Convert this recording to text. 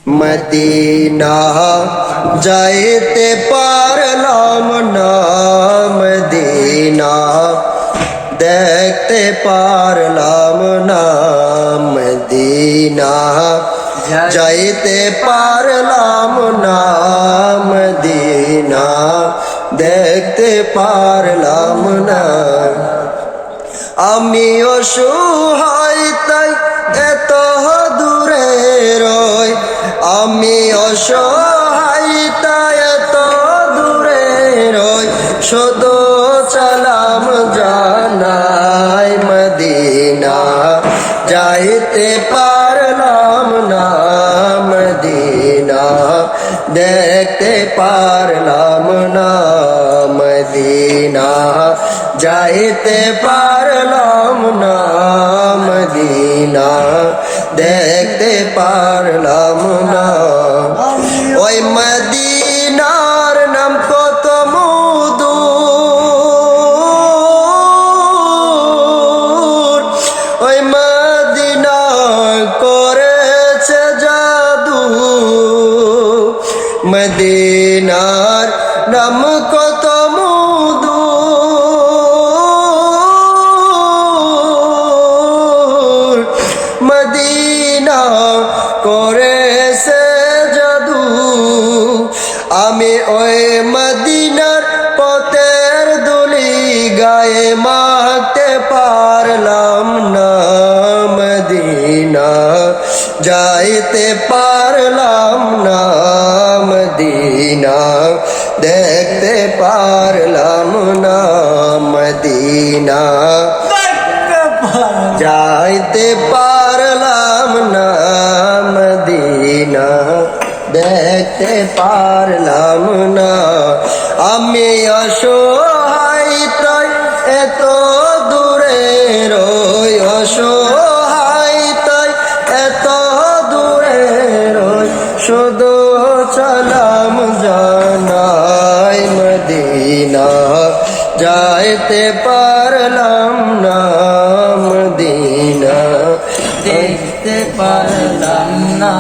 Medina যাইতে পারলাম না, মদিনা দেখতে পারলাম না, মদিনা যাইতে পারলাম না, মদিনা দেখতে পারলাম না। আমি অসহায় তাই এত দূরে রই, আমি অসহায় তাই এত দূরে রই, শুধু সালাম জানাই, মদিনা যাইতে পারলাম না, মদিনা দেখতে পারলাম না, মদিনা যাইতে পারলাম না, মদিনা দেখতে পারলাম না। ওই মদিনার নাম কত মধুর, ওই মদিনা করেছে জাদু, মদিনার নাম কত মধুর, মদিনা করেছে জাদু। আমি ওই মদিনার পথের ধুলি গায়ে মাখতে পারলাম না, মদিনা যাইতে পারলাম না, মদিনা দেখতে পারলাম না, মদিনা যাইতে পারলাম না, মদিনা দেখতে পারলাম না। আমি অসহায় তাই এত দূরে রই, অসহায় তাই এত দূরে রই, শুধু সালাম জানাই, মদিনা যাইতে পারলাম না, মদিনা দেখতে পারলাম না।